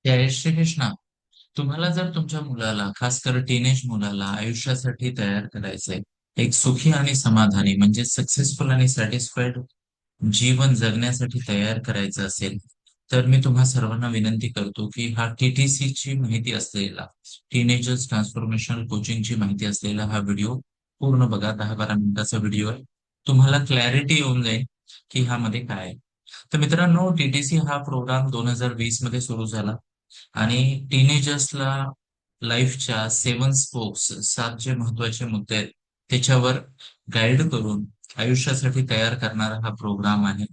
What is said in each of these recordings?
जय श्री कृष्णा. तुम्हाला जर तुमच्या मुलाला, खास कर टीनेज मुलाला आयुष्यासाठी तयार करायचंय, एक सुखी आणि समाधानी म्हणजे सक्सेसफुल आणि सॅटिस्फाईड जीवन जगण्यासाठी तयार करायचं असेल, तर मी तुम्हा सर्वांना विनंती करतो की हा टीटीसी ची माहिती असलेला, टीनेजर्स ट्रान्सफॉर्मेशनल कोचिंगची माहिती असलेला हा व्हिडिओ पूर्ण बघा. 10-12 मिनिटाचा व्हिडिओ आहे. तुम्हाला क्लॅरिटी येऊन जाईल की ह्यामध्ये काय आहे. तर मित्रांनो, टीटीसी हा प्रोग्राम 2020 मध्ये सुरू झाला आणि टीनेजर्सला लाईफच्या 7 स्पोक्स, 7 जे महत्वाचे मुद्दे आहेत त्याच्यावर गाईड करून आयुष्यासाठी तयार करणारा हा प्रोग्राम आहे,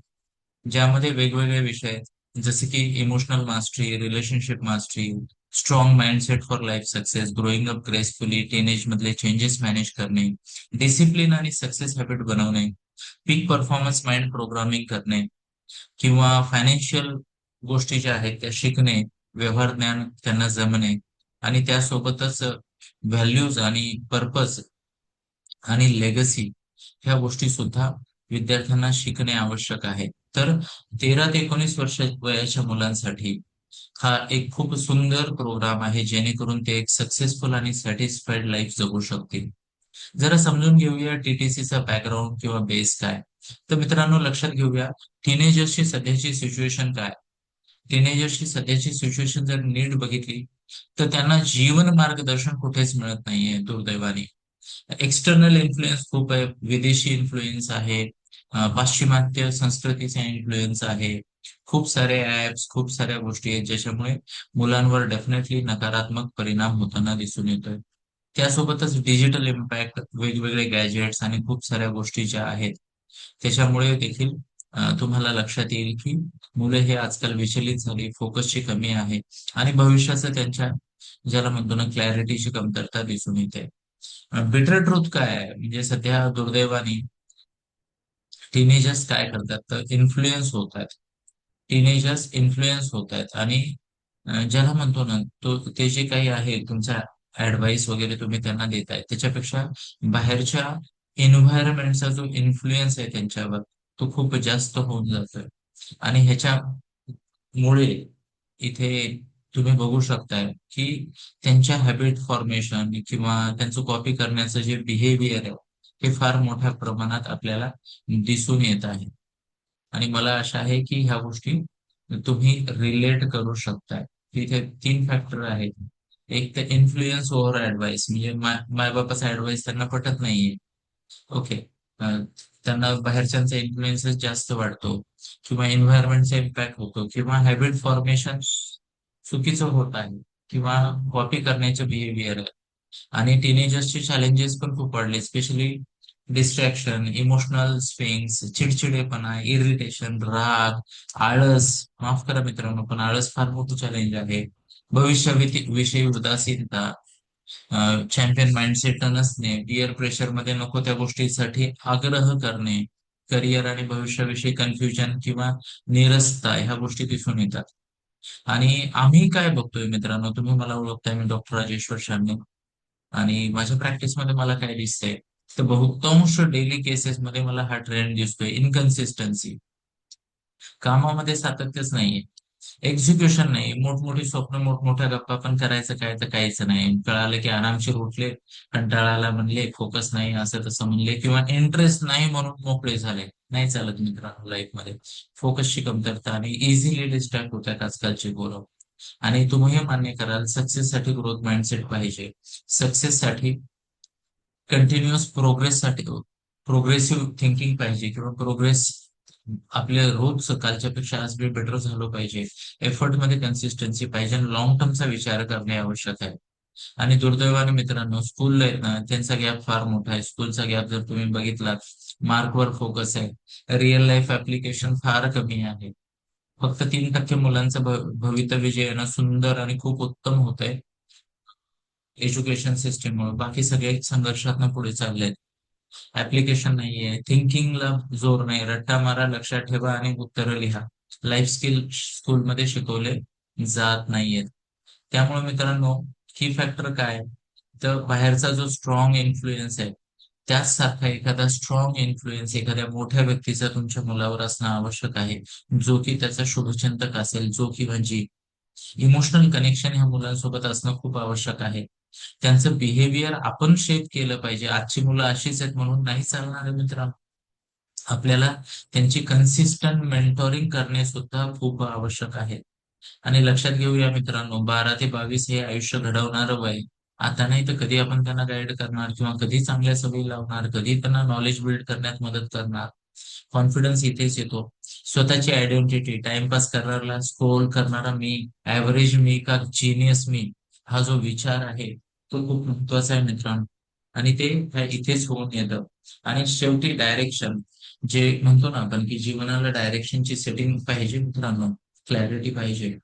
ज्यामध्ये वेगवेगळे विषय आहेत, जसे की emotional mastery, relationship mastery, strong mindset for life success, growing up gracefully, teenage मधले चेंजेस मॅनेज करणे, डिसिप्लिन आणि सक्सेस हॅबिट बनवणे, पीक परफॉर्मन्स माइंड प्रोग्रामिंग करणे, किंवा फायनान्शियल गोष्टी ज्या आहेत त्या शिकणे, व्यवहार ज्ञान त्यांना जमणे, आणि त्यासोबतच व्हॅल्यूज आणि पर्पज आणि लेगसी ह्या गोष्टी सुद्धा विद्यार्थ्यांना शिकणे आवश्यक आहे. तर 13 ते 19 वर्ष वयाच्या मुलांसाठी हा एक खूप सुंदर प्रोग्राम आहे, जेणेकरून ते एक सक्सेसफुल आणि सॅटिस्फाईड लाईफ जगू शकतील. जरा समजून घेऊया टीटीसीचा बॅकग्राऊंड किंवा बेस काय. तर मित्रांनो, लक्षात घेऊया टीनेजर्सची सध्याची सिच्युएशन काय. टीनेजर्सची सध्याची सिच्युएशन जर नीट बघितली, तर त्यांना जीवन मार्गदर्शन कुठेच मिळत नाहीये, दुर्दैवाने. एक्सटर्नल इन्फ्लुएन्स खूप आहे, विदेशी इन्फ्लुएन्स आहे, पाश्चिमात्य संस्कृतीचा इन्फ्लुएन्स आहे, खूप सारे ऍप्स, खूप साऱ्या गोष्टी आहेत, ज्याच्यामुळे मुलांवर डेफिनेटली नकारात्मक परिणाम होताना दिसून येतोय. त्यासोबतच डिजिटल इम्पॅक्ट, वेगवेगळे गॅजेट्स आणि खूप साऱ्या गोष्टी ज्या आहेत त्याच्यामुळे देखील तुम्हाला लक्षात येईल की मुलं हे आजकाल विचलित झाली, फोकसची कमी आहे आणि भविष्याचं त्यांच्या, ज्याला म्हणतो ना, क्लॅरिटीची कमतरता दिसून येते. बिटर ट्रूथ काय आहे, म्हणजे सध्या दुर्दैवाने टीनेजर्स काय करतात, तर इन्फ्लुएन्स होत आहेत. टीनेजर्स इन्फ्लुएन्स होत आहेत आणि ज्याला म्हणतो ना, तो ते जे काही आहे तुमचा ऍडवाइस वगैरे तुम्ही त्यांना देताय, त्याच्यापेक्षा बाहेरच्या एन्व्हायरमेंटचा जो इन्फ्लुएन्स आहे त्यांच्यावर, तो खूप जास्त होऊन जातोय. आणि ह्याच्यामुळे इथे तुम्ही बघू शकताय की त्यांच्या हॅबिट फॉर्मेशन किंवा त्यांचं कॉपी करण्याचं जे बिहेवियर आहे, हे फार मोठ्या प्रमाणात आपल्याला दिसून येत आहे. आणि मला आशा आहे की ह्या गोष्टी तुम्ही रिलेट करू शकताय. तिथे 3 फॅक्टर आहेत. एक तर इन्फ्लुएन्स ओव्हर ऍडवाइस, म्हणजे मायबापाचा ऍडवाइस त्यांना पटत नाहीये. ओके. त्यांना बाहेरच्यांचा इन्फ्लुएन्सेस जास्त वाढतो, किंवा एन्व्हायरमेंटचा इम्पॅक्ट होतो, किंवा हॅबिट फॉर्मेशन चुकीचं होत आहे, किंवा कॉपी करण्याचे बिहेवियर आहे. आणि टीनेजर्सचे चॅलेंजेस पण खूप वाढले, स्पेशली डिस्ट्रॅक्शन, इमोशनल स्विंग्स, चिडचिडेपणा, इरिटेशन, राग, आळस. माफ करा मित्रांनो, पण आळस फार मोठं चॅलेंज आहे. भविष्याविषयी उदासीनता, चॅम्पियन माइंडसेट नसणे, पिअर प्रेशर मध्ये नको त्या गोष्टीसाठी आग्रह करणे, करिअर आणि भविष्याविषयी कन्फ्युजन किंवा निरसता, ह्या गोष्टी दिसून येतात. आणि आम्ही काय बघतोय मित्रांनो, तुम्ही मला ओळखताय, मी डॉक्टर राजेश्वर शामने. आणि माझ्या प्रॅक्टिसमध्ये मला काय दिसतंय, तर बहुतांश डेली केसेस मध्ये मला हा ट्रेंड दिसतोय: इनकन्सिस्टन्सी, कामामध्ये सातत्यच नाहीये, एक्झिक्युशन नाही, मोठमोठी स्वप्न, मोठमोठ्या गप्पा, पण करायचं काय तर काहीच नाही. कळालं की आरामशीर उठले, कंटाळाला म्हणले, फोकस नाही, असं तसं म्हणले, किंवा इंटरेस्ट नाही म्हणून मोकळे झाले. नाही चालत मित्रांनो लाईफ मध्ये. फोकसची कमतरता आणि इझिली डिस्ट्रॅक्ट होतात आजकालची पोरं. आणि तुम्ही मान्य कराल, सक्सेस साठी ग्रोथ माइंडसेट पाहिजे. सक्सेस साठी, कंटिन्युअस प्रोग्रेस साठी प्रोग्रेसिव्ह थिंकिंग पाहिजे, किंवा प्रोग्रेस आपल्या रोज सकाळच्या पेक्षा आज मी बेटर झालो पाहिजे. एफर्ट मध्ये कन्सिस्टन्सी पाहिजे आणि लॉंग टर्मचा विचार करणे आवश्यक आहे. आणि दुर्दैवाने मित्रांनो, स्कूल आहेत ना, त्यांचा गॅप फार मोठा आहे. स्कूलचा गॅप जर तुम्ही बघितलात, मार्कवर फोकस आहे, रिअल लाईफ ऍप्लिकेशन फार कमी आहे. फक्त 3% मुलांचं भवितव्य जे आहे ना, सुंदर आणि खूप उत्तम होत आहे एज्युकेशन सिस्टीममुळे. बाकी सगळे संघर्षातनं पुढे चाललेत. ऍप्लिकेशन नाहीये, थिंकिंगला जोर नाही, रट्टा मारा, लक्षात ठेवा आणि उत्तरं लिहा. लाईफ स्किल स्कूलमध्ये शिकवले जात नाहीयेत. त्यामुळे मित्रांनो, की फॅक्टर काय, तर बाहेरचा जो स्ट्रॉंग इन्फ्लुएन्स आहे, त्याच सारखा एखादा स्ट्रॉंग इन्फ्लुएन्स एखाद्या मोठ्या व्यक्तीचा तुमच्या मुलावर असणं आवश्यक आहे, जो की त्याचा शुभचिंतक असेल, जो की म्हणजे इमोशनल कनेक्शन ह्या मुलांसोबत असणं खूप आवश्यक आहे. त्यांचं बिहेवियर आपण शेप केलं पाहिजे. आजची मुलं अशीच आहेत म्हणून नाही चालणार आहे मित्रांनो. आपल्याला त्यांची कन्सिस्टंट मेंटॉरिंग करणे सुद्धा खूप आवश्यक आहे. आणि लक्षात घेऊया मित्रांनो, 12 ते 22 हे आयुष्य घडवणारं वय. आता नाही तर कधी आपण त्यांना गाईड करणार किंवा कधी चांगल्या सवयी लावणार, कधी त्यांना नॉलेज बिल्ड करण्यात मदत करणार. कॉन्फिडन्स इथेच येतो. स्वतःची आयडेंटिटी, टाइमपास करणारा स्क्रोल करणारा मी, ऍव्हरेज मी का जीनियस मी, हा जो विचार आहे तो खूप महत्वाचा आहे मित्रांनो. आणि ते इथेच होऊन येतं. आणि शेवटी डायरेक्शन, जे म्हणतो ना आपण की जीवनाला डायरेक्शनची सेटिंग पाहिजे मित्रांनो, क्लॅरिटी पाहिजे.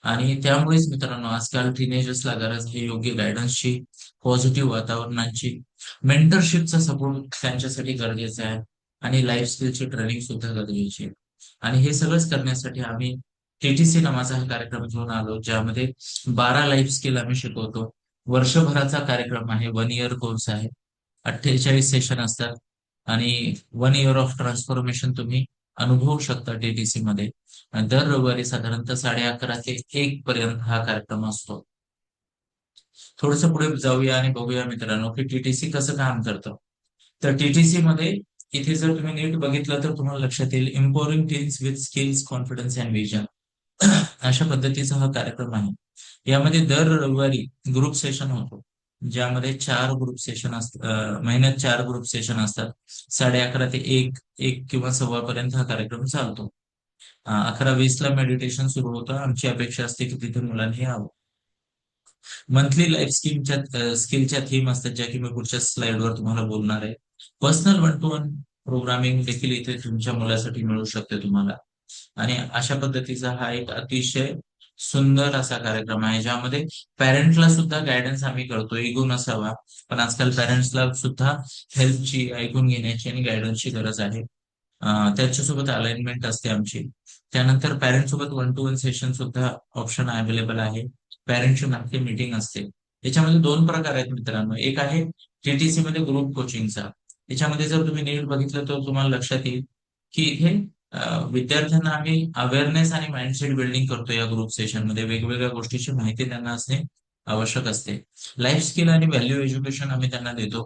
आणि त्यामुळेच मित्रांनो आजकाल टीनेजर्सला गरज आहे योग्य गायडन्सची, पॉझिटिव्ह वातावरणाची, मेंटरशिपचा सपोर्ट त्यांच्यासाठी गरजेचा आहे. आणि लाईफ स्किलची ट्रेनिंग सुद्धा गरजेची आहे. आणि हे सगळंच करण्यासाठी आम्ही टीटीसी नावाचा हा कार्यक्रम घेऊन आलो, ज्यामध्ये 12 लाईफ स्किल आम्ही शिकवतो. वर्षभराचा कार्यक्रम आहे, 1 इयर कोर्स आहे. 48 सेशन असतात. आणि 1 इयर ऑफ ट्रान्सफॉर्मेशन तुम्ही अनुभवू शकता टीटीसी मध्ये. आणि दर रविवारी साधारणतः 11:30 ते 1 पर्यंत हा कार्यक्रम असतो. थोडस पुढे जाऊया आणि बघूया मित्रांनो की टीटीसी कसं काम करतं. तर टीटीसी मध्ये इथे जर तुम्ही नीट बघितलं तर तुम्हाला लक्षात येईल, empowering teens with skills, confidence and vision. अशा पद्धतीचा हा कार्यक्रम आहे. यामध्ये दर रविवारी ग्रुप सेशन होतो, ज्यामध्ये 4 ग्रुप सेशन असतात. महिन्यात 4 ग्रुप सेशन असतात. 11:30 ते 1, 1 किंवा 1:15 पर्यंत हा कार्यक्रम चालतो. 11:20 ला मेडिटेशन सुरू होतं. आमची अपेक्षा असते की तिथे मुलांनी यावं. मंथली लाईफ स्किलच्या थीम असतात, ज्या की मी पुढच्या स्लाइडवर तुम्हाला बोलणार आहे. पर्सनल 1 to 1 प्रोग्रामिंग देखील इथे तुमच्या मुलासाठी मिळू शकते तुम्हाला. आणि अशा पद्धतीचा हा एक अतिशय सुंदर असा कार्यक्रम आहे, ज्यामध्ये पॅरेंटला सुद्धा गायडन्स आम्ही करतो. इगो नसावा, पण आजकाल पॅरेंट्सला सुद्धा हेल्पची, ऐकून घेण्याची आणि गायडन्सची गरज आहे. त्याच्यासोबत अलाइनमेंट असते आमची. त्यानंतर पॅरेंट सोबत 1 to 1 सेशन सुद्धा ऑप्शन अवेलेबल आहे. पॅरेंटची मागची मीटिंग असते. याच्यामध्ये 2 प्रकार आहेत मित्रांनो. एक आहे टीटीसी मध्ये ग्रुप कोचिंगचा. त्याच्यामध्ये जर तुम्ही नीट बघितलं तर तुम्हाला लक्षात येईल की इथे विद्यार्थ्यांना आम्ही अवेअरनेस आणि माइंडसेट बिल्डिंग करतो. या ग्रुप सेशन मध्ये वेगवेगळ्या गोष्टीची माहिती त्यांना असणे आवश्यक असते. लाईफ स्किल आणि व्हॅल्यू एज्युकेशन आम्ही त्यांना देतो.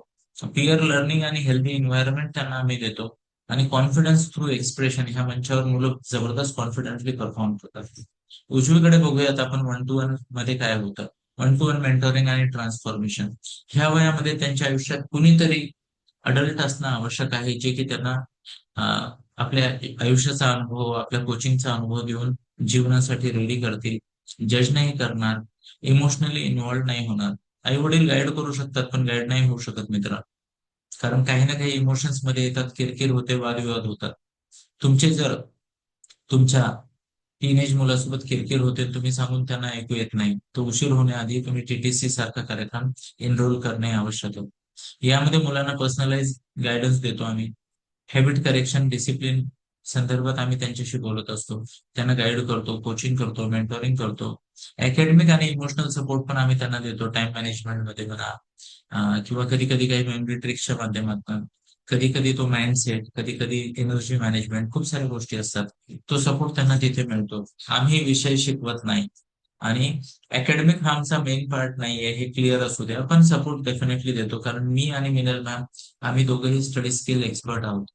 पीअर लर्निंग आणि हेल्दी एन्व्हायरमेंट त्यांना आम्ही देतो. आणि कॉन्फिडन्स थ्रू एक्सप्रेशन, ह्या मंचावर मुलं जबरदस्त कॉन्फिडन्सली परफॉर्म करतात. उजवीकडे बघूयात आपण 1 to 1 मध्ये काय होतं. 1 to 1 मेंटोरिंग आणि ट्रान्सफॉर्मेशन. ह्या वयामध्ये त्यांच्या आयुष्यात कुणीतरी अडल्ट असणं आवश्यक आहे, जे की त्यांना अं, आपल्या आयुष्याचा अनुभव, आपल्या कोचिंगचा अनुभव देऊन जीवनासाठी रेडी करतील. जज नाही करणार, इमोशनली इन्व्हॉल्व नाही होणार. आई वडील गाईड करू शकतात पण गाईड नाही होऊ शकत मित्र. कारण काही ना काही इमोशन्स मध्ये येतात, किरकिर होते, वादविवाद होतात. तुमचे जर तुमच्या टीनेज मुलासोबत किरकिर होते, तुम्ही सांगून त्यांना ऐकू येत नाही, तो उशीर होण्याआधी तुम्ही टीटीसी सारखा कार्यक्रम एनरोल करणे आवश्यक आहे. यामध्ये मुलांना पर्सनलाइज गायडन्स देतो आम्ही. हॅबिट करेक्शन, डिसिप्लिन संदर्भात आम्ही त्यांच्याशी बोलत असतो. त्यांना गाईड करतो, कोचिंग करतो, मेंटोरिंग करतो. अकॅडमिक आणि इमोशनल सपोर्ट पण आम्ही त्यांना देतो, टाइम मॅनेजमेंट मध्ये म्हणा, किंवा कधी कधी काही मेमरी ट्रिक्सच्या माध्यमातून, कधी कधी तो माइंडसेट, कधी कधी एनर्जी मॅनेजमेंट, खूप साऱ्या गोष्टी असतात. तो सपोर्ट त्यांना तिथे मिळतो. आम्ही विषय शिकवत नाही आणि अकॅडमिक हा आमचा मेन पार्ट नाहीये, हे क्लिअर असू द्या. पण सपोर्ट डेफिनेटली देतो, कारण मी आणि मिनल मॅम आम्ही दोघंही स्टडी स्किल एक्सपर्ट आहोत.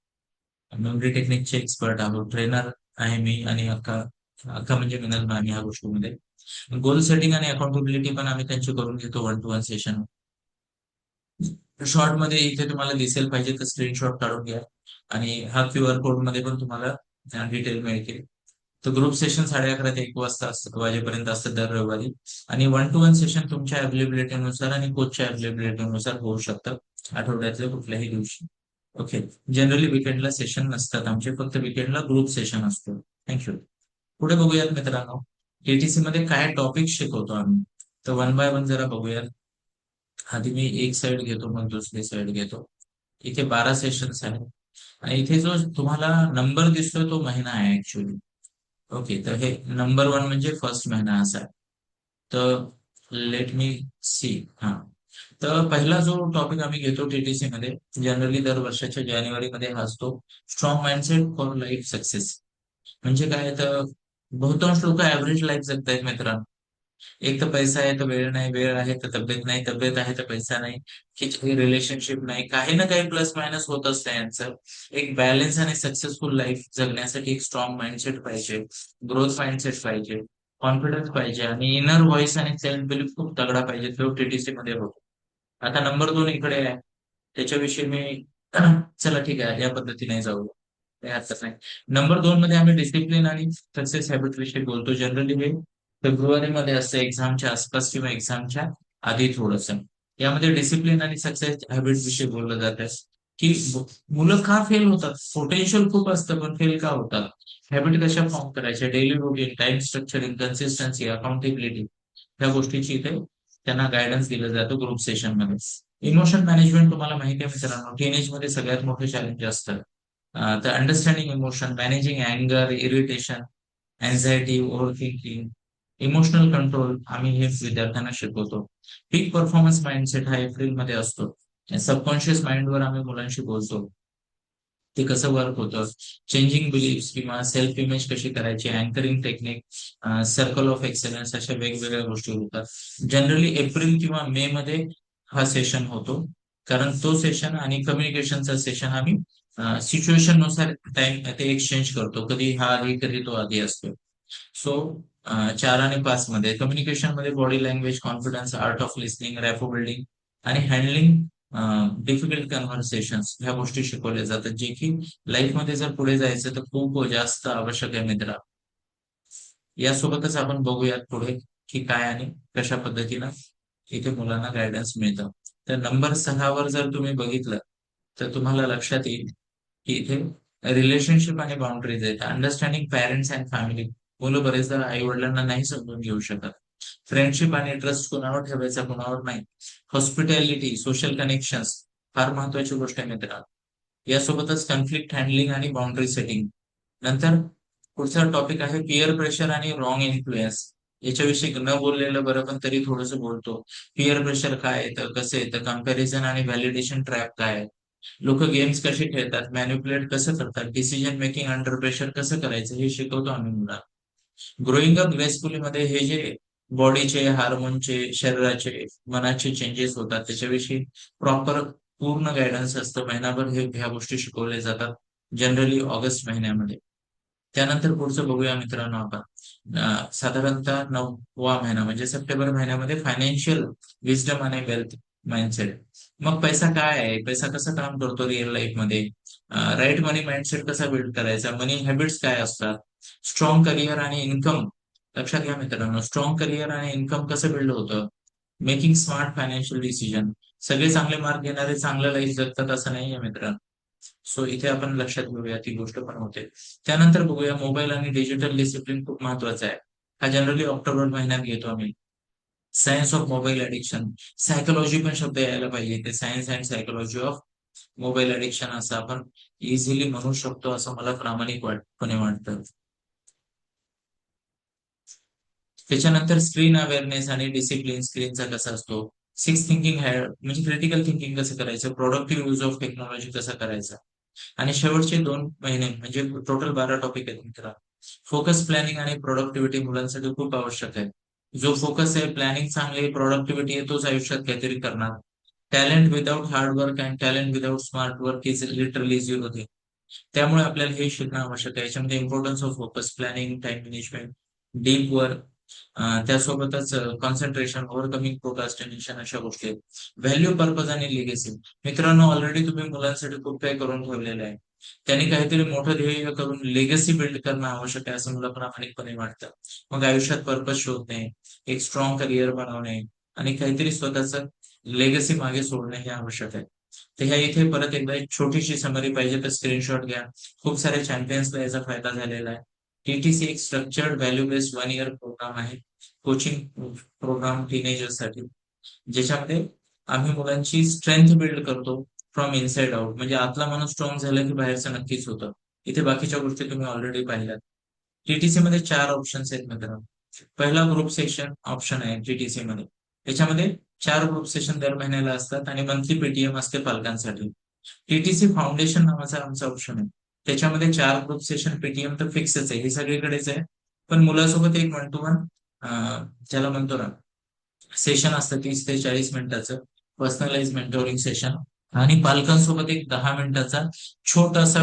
मेमरी टेक्निकचे एक्सपर्ट आहोत. ट्रेनर आहे मी आणि अक्का. अक्का म्हणजे मिनल मॅम ह्या गोष्टीमध्ये. गोल सेटिंग आणि अकाउंटेबिलिटी पण आम्ही त्यांची करून घेतो 1 to 1 सेशन. शॉर्ट मध्ये इथे तुम्हाला दिसेल पाहिजे तर स्क्रीनशॉट काढून घ्या. आणि हा QR कोड मध्ये पण तुम्हाला डिटेल मिळतील. तर ग्रुप सेशन 11:30 ते 1 वाजेपर्यंत असतं दर रविवारी. आणि 1 to 1 सेशन तुमच्या अवेलेबिलिटीनुसार आणि कोचच्या अवेलेबिलिटीनुसार होऊ शकतं, आठवड्यातल्या कुठल्याही दिवशी. ओके. जनरली विकेंडला सेशन नसतात आमचे, फक्त विकेंडला ग्रुप सेशन असतो. थँक्यू. पुढे बघूयात मित्रांनो, टीटीसी मध्ये काय टॉपिक शिकवतो आम्ही. तर 1 by 1 जरा बघूयात. आधी मी एक साइड घेतो, मग दुसरी साइड घेतो. इथे 12 सेशन्स आहेत. आणि इथे जो तुम्हाला नंबर दिसतोय तो महिना आहे ऍक्च्युली. ओके, तर हे नंबर 1 म्हणजे फर्स्ट महिना असा आहे. तर लेट मी सी. हा, तर पहिला जो टॉपिक आम्ही घेतो टीटीसी मध्ये, जनरली दर वर्षाच्या जानेवारीमध्ये हा असतो. Strong mindset for life success. म्हणजे काय तर बहुतांश लोक ऍव्हरेज लाईफ जगतायत मित्रांनो. एक तर पैसा आहे तर वेळ नाही, वेळ आहे तर तब्येत नाही, तब्येत आहे तर पैसा नाही, की रिलेशनशिप नाही, काही ना काही प्लस मायनस होत असतं यांचं. एक बॅलन्स आणि सक्सेसफुल लाईफ जगण्यासाठी एक स्ट्रॉंग माइंडसेट पाहिजे, ग्रोथ माइंडसेट पाहिजे, कॉन्फिडन्स पाहिजे आणि इनर व्हॉइस आणि सेल्फ बिलीफ खूप तगडा पाहिजे, तो टीटीसी मध्ये होतो. आता नंबर 2 इकडे आहे, त्याच्याविषयी मी चला ठीक आहे या पद्धतीने जाऊ, काही हरकत नाही. नंबर 2 मध्ये आम्ही डिसिप्लिन आणि सक्सेस हॅबिट विषयी बोलतो. जनरली हे फेब्रुवारी मध्ये असतं, एक्झामच्या आसपास किंवा एक्झामच्या आधी थोडस. यामध्ये डिसिप्लिन आणि सक्सेस हॅबिट विषयी बोललं जातं की मुलं का फेल होतात, पोटेन्शियल खूप असतं पण फेल का होतात, हॅबिट कशा फॉर्म करायच्या, daily routine, time structuring, consistency, accountability, या गोष्टीची इथे त्यांना गायडन्स दिलं जातं ग्रुप सेशन मध्ये. इमोशन मॅनेजमेंट तुम्हाला माहिती आहे मित्रांनो, टीनेज मध्ये सगळ्यात मोठं चॅलेंज असतं. तर अंडरस्टँडिंग इमोशन, मॅनेजिंग अँगर, irritation, anxiety, over thinking, emotional control आम्ही हे विद्यार्थ्यांना शिकवतो. पीक परफॉर्मन्स माइंडसेट हा एप्रिल मध्ये असतो. सबकॉन्शियस माइंडवर आम्ही मुलांशी बोलतो, ते कसं वर्क होतं, चेंजिंग बिलीफ्स किंवा सेल्फ इमेज कशी करायची, anchoring technique, circle of excellence, अशा वेगवेगळ्या गोष्टी होतात. जनरली एप्रिल किंवा मे मध्ये हा सेशन होतो, कारण तो सेशन आणि कम्युनिकेशनचा सेशन आम्ही सिच्युएशन नुसार टाइम ते एक्सचेंज करतो, कधी हा आधी कधी तो आधी असतो. सो 4 आणि 5 मध्ये कम्युनिकेशन मध्ये body language, confidence, art of listening, rapport building आणि हँडलिंग डिफिकल्ट कन्व्हर्सेशन्स, ह्या गोष्टी शिकवल्या जातात, जे की लाईफ मध्ये जर पुढे जायचं तर खूप जास्त आवश्यक आहे मित्रा. यासोबतच आपण बघूयात पुढे की काय आणि कशा पद्धतीनं इथे मुलांना गायडन्स मिळतं. तर नंबर 6 वर जर तुम्ही बघितलं तर तुम्हाला लक्षात येईल की इथे रिलेशनशिप आणि बाउंड्रीज आहेत. अंडरस्टँडिंग पॅरेंट्स अँड फॅमिली, मुलं बरेचदा आई वडिलांना नाही समजून घेऊ शकत. फ्रेंडशिप आणि ट्रस्ट कुणावर ठेवायचा कुणावर नाही. हॉस्पिटॅलिटी, सोशल कनेक्शन्स फार महत्वाची गोष्ट आहे मित्रांनो. यासोबतच कन्फ्लिक्ट हँडलिंग आणि बाउंड्री सेटिंग. नंतर पुढचा टॉपिक आहे पिअर प्रेशर आणि रॉंग इन्फ्लुएन्स. याच्याविषयी न बोललेलं बरं, पण तरी थोडस बोलतो. पिअर प्रेशर काय येतं, कसं येतं, कम्पॅरिझन आणि व्हॅलिडेशन ट्रॅप काय आहे, लोक गेम्स कसे खेळतात, मॅन्युप्युलेट कसं करतात, डिसिजन मेकिंग अंडर प्रेशर कसं करायचं, हे शिकवतो आम्ही मुलांना. ग्रोईंग अप ग्रेसफुली मध्ये हे जे बॉडीचे, हार्मोनचे, शरीराचे, मनाचे चेंजेस होतात त्याच्याविषयी प्रॉपर पूर्ण गायडन्स असतं. महिनाभर हे ह्या गोष्टी शिकवल्या जातात, जनरली ऑगस्ट महिन्यामध्ये. त्यानंतर पुढचं बघूया मित्रांनो आपण. साधारणतः 9वा महिना म्हणजे सप्टेंबर महिन्यामध्ये फायनान्शियल विजडम आणि वेल्थ माइंडसेट. मग पैसा काय आहे, पैसा कसं काम करतो रिअल लाईफ मध्ये, राईट मनी माइंडसेट कसा बिल्ड करायचा, मनी हॅबिट्स काय असतात, स्ट्रॉंग करिअर आणि इन्कम. लक्षात घ्या मित्रांनो, स्ट्रॉंग करिअर आणि इन्कम कसं बिल्ड होतं, मेकिंग स्मार्ट फायनान्शियल डिसिजन. सगळे चांगले मार्क घेणारे चांगलं लाईफ जगतात असं नाहीये मित्रांनो. सो इथे आपण लक्षात घेऊया, ती गोष्ट पण होते. त्यानंतर बघूया मोबाईल आणि डिजिटल डिसिप्लिन खूप महत्वाचा आहे. हा जनरली ऑक्टोबर महिन्यात घेतो आम्ही. Science of mobile addiction, psychology पण शब्द यायला पाहिजे, ते science and psychology of mobile addiction असं आपण इझिली म्हणू शकतो, असं मला प्रामाणिक वाटपणे वाटतं. त्याच्यानंतर स्क्रीन अवेअरनेस आणि डिसिप्लिन स्क्रीनचा कसा असतो, सिक्स थिंकिंग म्हणजे क्रिटिकल थिंकिंग कसं करायचं, प्रोडक्टिव्ह यूज ऑफ टेक्नॉलॉजी कसा करायचा. आणि शेवटचे 2 महिने म्हणजे टोटल 12 टॉपिक आहेत मित्र. फोकस प्लॅनिंग आणि प्रोडक्टिव्हिटी मुलांसाठी खूप आवश्यक आहे. जो फोकस आहे, प्लॅनिंग चांगली, प्रोडक्टिव्हिटी आहे, तोच आयुष्यात काहीतरी करणार. Talent without hard work and talent without smart work is literally zero thing. त्यामुळे आपल्याला हे शिकणं आवश्यक आहे. याच्यामध्ये importance of focus, planning, time management, deep work, त्यासोबतच कॉन्सन्ट्रेशन, ओव्हरकमिंग प्रोकास्टिनेशन, अशा गोष्टी आहेत. व्हॅल्यू, पर्पज आणि लिगेसी. मित्रांनो, ऑलरेडी तुम्ही मुलांसाठी खूप काही करून ठेवलेलं आहे. त्यांनी काहीतरी मोठं ध्येय करून लेगसी बिल्ड करणं आवश्यक आहे, असं मला प्रामाणिकपणे वाटतं. मग आयुष्यात पर्पज शोधणे, एक स्ट्रॉंग करिअर बनवणे आणि काहीतरी स्वतःच लेगसी मागे सोडणे हे आवश्यक आहे. तर ह्या इथे परत एकदा एक छोटीशी समरी पाहिजे तर स्क्रीनशॉट घ्या. खूप सारे चॅम्पियन्सला याचा फायदा झालेला आहे. टीटीसी एक structured value based 1 year programme आहे, कोचिंग प्रोग्राम टीनेजर्ससाठी, ज्याच्यामध्ये आम्ही मुलांची स्ट्रेंथ बिल्ड करतो फ्रॉम इनसाइड आउट. म्हणजे आतला माणूस स्ट्रॉंग झाला की बाहेरचं नक्कीच होतं. इथे बाकीच्या गोष्टी तुम्ही ऑलरेडी पाहिल्यात. टीटीसी मध्ये 4 ऑप्शन्स आहेत मित्रांनो. पहिला ग्रुप सेशन ऑप्शन आहे टीटीसी मध्ये. त्याच्यामध्ये 4 ग्रुप सेशन दर महिन्याला असतात आणि मंथली पेटीएम असते पालकांसाठी. टीटीसी फाउंडेशन नावाचा आमचा ऑप्शन आहे. त्याच्यामध्ये 4 ग्रुप सेशन पेटीएम तर फिक्सच आहे, हे सगळीकडेच आहे. पण मुलासोबत एक 1 to 1 ज्याला म्हणतो ना, सेशन असतं 30 ते 40 मिनिटाचं पर्सनलाइज मेंटोरिंग सेशन. आणि पालकांसोबत एक 10 मिनिटाचा छोटासा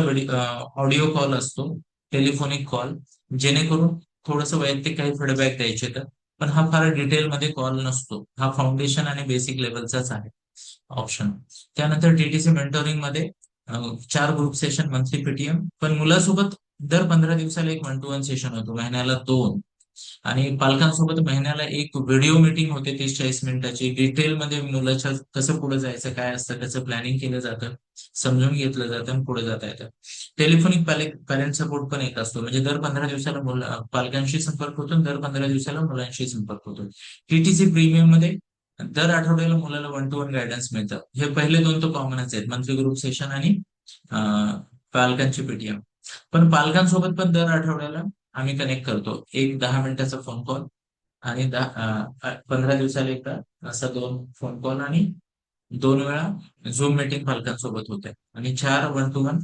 ऑडिओ कॉल असतो, टेलिफोनिक कॉल, जेणेकरून थोडस वैयक्तिक काही फीडबॅक द्यायचे तर. पण हा फार डिटेलमध्ये कॉल नसतो, हा फाउंडेशन आणि बेसिक लेवलचाच आहे ऑप्शन. त्यानंतर टीटीसी मेंटोरिंग मध्ये 4 ग्रुप सेशन, मंथली पीटीएम, पण मुलासोबत दर 15 दिवसाला एक 1-to-1 सेशन होतो, महिन्याला 2. आणि पालकांसोबत महिन्याला एक व्हिडिओ मीटिंग होते 30-40 मिनिटाची, डिटेलमध्ये मुलाच्या कसं पुढे जायचं, काय असतं, कसं प्लॅनिंग केलं जातं, समजून घेतलं जातं आणि पुढे जाता येतं. टेलिफोनिक पॅरेंट सपोर्ट पण एक असतो, म्हणजे दर 15 दिवसाला पालकांशी संपर्क होतो आणि दर 15 दिवसाला मुलांशी संपर्क होतो. टीटीसी प्रीमियम मध्ये दर आठवड्याला मुलाला 1-to-1 गायडन्स मिळतं. हे पहिले दोन तर कॉमनच आहेत, मंथली ग्रुप सेशन आणि पालकांची पीटीएम. पण पालकांसोबत पण दर आठवड्याला आम्ही कनेक्ट करतो, एक 10 मिनिटाचा फोन कॉल, आणि 15 दिवसाला एकदा असा 2 फोन कॉल, आणि 2 वेळा झूम मीटिंग पालकांसोबत होते, आणि 4 1-to-1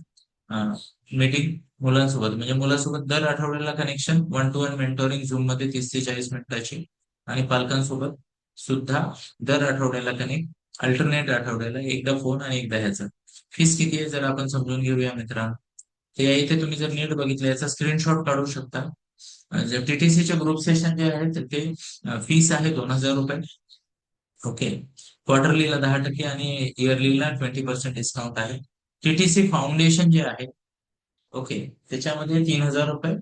मीटिंग मुलांसोबत. म्हणजे मुलासोबत दर आठवड्याला कनेक्शन, 1-to-1 मेंटोरिंग झूम मध्ये 30 ते 40 मिनिटाची, आणि पालकांसोबत सुद्धा दर आठवड्याला कनेक्ट, अल्टरनेट आठवड्याला एकदा फोन आणि एकदा ह्याचा. फीस किती आहे जर आपण समजून घेऊया मित्रांनो. ते इथे तुम्ही जर नीट बघितलं, याचा स्क्रीनशॉट काढू शकता. टीटीसीचे ग्रुप सेशन जे आहेत ते फीस आहे 2,000 रुपये. ओके. क्वार्टरलीला 10% आणि इयरलीला 20% डिस्काउंट आहे. टीटीसी फाउंडेशन जे आहे, ओके, त्याच्यामध्ये 3,000 रुपये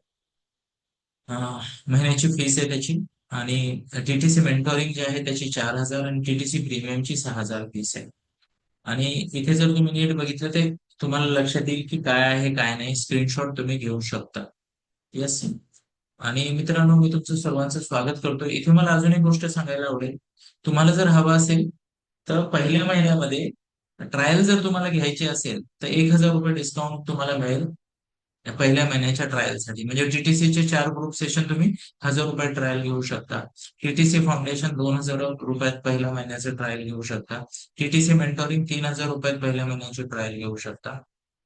महिन्याची फीस आहे त्याची. आणि टीटीसी मेंटोरिंग जे आहे त्याची 4,000, आणि टीटीसी प्रीमियमची 6,000 फीस आहे. आणि इथे जर तुम्ही नीट बघितलं ते तुम्हाला लक्षात येईल की काय आहे काय नाही, स्क्रीनशॉट तुम्ही घेऊ शकता. येस. आणि मित्रांनो, मी तुमचं सर्वांचं स्वागत करतो. इथे मला अजून एक गोष्ट सांगायला आवडेल, तुम्हाला जर हवं असेल तर पहिल्या महिन्यामध्ये ट्रायल जर तुम्हाला घ्यायची असेल तर 1,000 रुपये डिस्काउंट तुम्हाला मिळेल या पहिल्या महिन्याच्या ट्रायलसाठी. म्हणजे टीटीसीचे 4 ग्रुप सेशन तुम्ही 1,000 रुपये ट्रायल घेऊ शकता. टीटीसी फाउंडेशन 2,000 रुपयात पहिल्या महिन्याचे ट्रायल घेऊ शकता. टीटीसी मेंटोरिंग 3,000 रुपयात पहिल्या महिन्याची ट्रायल घेऊ शकता.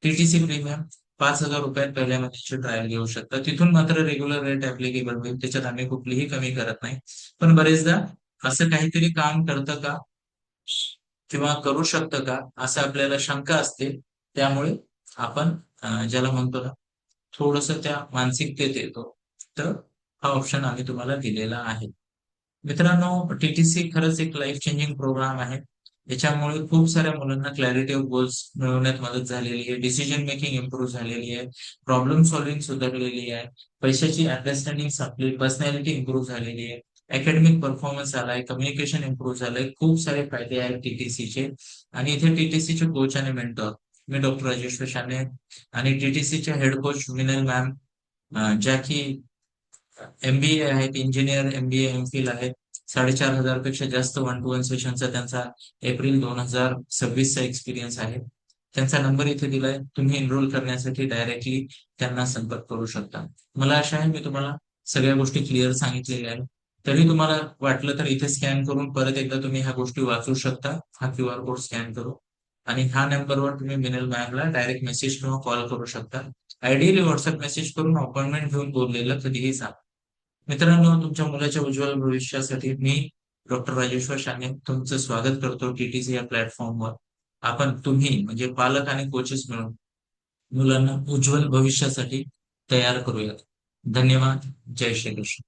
टीटीसी प्रीमियम 5,000 रुपयात पहिल्या महिन्याची ट्रायल घेऊ शकता. तिथून मात्र रेग्युलर रेट ऍप्लिकेबल होईल, त्याच्यात आम्ही कुठलीही कमी करत नाही. पण बरेचदा असं काहीतरी काम करतं का किंवा करू शकतं का असं आपल्याला शंका असते. त्यामुळे आपण ज्याला म्हणतो ना, थोडस त्या मानसिकतेत येतो. तर हा ऑप्शन आम्ही तुम्हाला दिलेला आहे. मित्रांनो, टीटीसी खरंच एक लाईफ चेंजिंग प्रोग्राम आहे. याच्यामुळे खूप साऱ्या मुलांना क्लॅरिटी ऑफ गोल्स मिळवण्यात मदत झालेली आहे, डिसिजन मेकिंग इम्प्रूव्ह झालेली आहे, प्रॉब्लेम सॉल्व्हिंग सुधारलेली आहे, पैशाची अंडरस्टँडिंग, आपली पर्सनॅलिटी इम्प्रूव्ह झालेली आहे, अकॅडमिक परफॉर्मन्स आलाय, कम्युनिकेशन इम्प्रूव्ह झालंय. खूप सारे फायदे आहेत टीटीसीचे. आणि इथे टीटीसीचे कोच आणि मेंटॉर मी डॉक्टर राजेश्वर शाने, आणि टीटीसीचे हेड कोच मिनल मॅम, ज्या की एमबीए आहेत, इंजिनियर, एमबीए, एमफिल आहेत. 4,500 पेक्षा जास्त 1-to-1 सेशनचा त्यांचा एप्रिल 2026चा एक्सपिरियन्स आहे. त्यांचा नंबर इथे दिलाय, तुम्ही एनरोल करण्यासाठी डायरेक्टली त्यांना संपर्क करू शकता. मला आशा आहे मी तुम्हाला सगळ्या गोष्टी क्लिअर सांगितलेल्या आहेत. तरी तुम्हाला वाटलं तर इथे स्कॅन करून परत एकदा तुम्ही ह्या गोष्टी वाचू शकता, हा QR कोड स्कॅन करून. आणि ह्या नंबरवर तुम्ही मिनल मॅमला डायरेक्ट मेसेज किंवा कॉल करू शकता. आयडियली व्हॉट्सअप मेसेज करून अपॉइंटमेंट घेऊन बोललेलं कधीही सांगा. मित्रांनो, तुमच्या मुलाच्या उज्ज्वल भविष्यासाठी मी डॉक्टर राजेश्वर शाने तुमचं स्वागत करतो टीटीसी या प्लॅटफॉर्मवर. तुम्ही म्हणजे पालक आणि कोचेस मिळून मुलांना उज्ज्वल भविष्यासाठी तयार करूयात. धन्यवाद. जय श्री कृष्ण.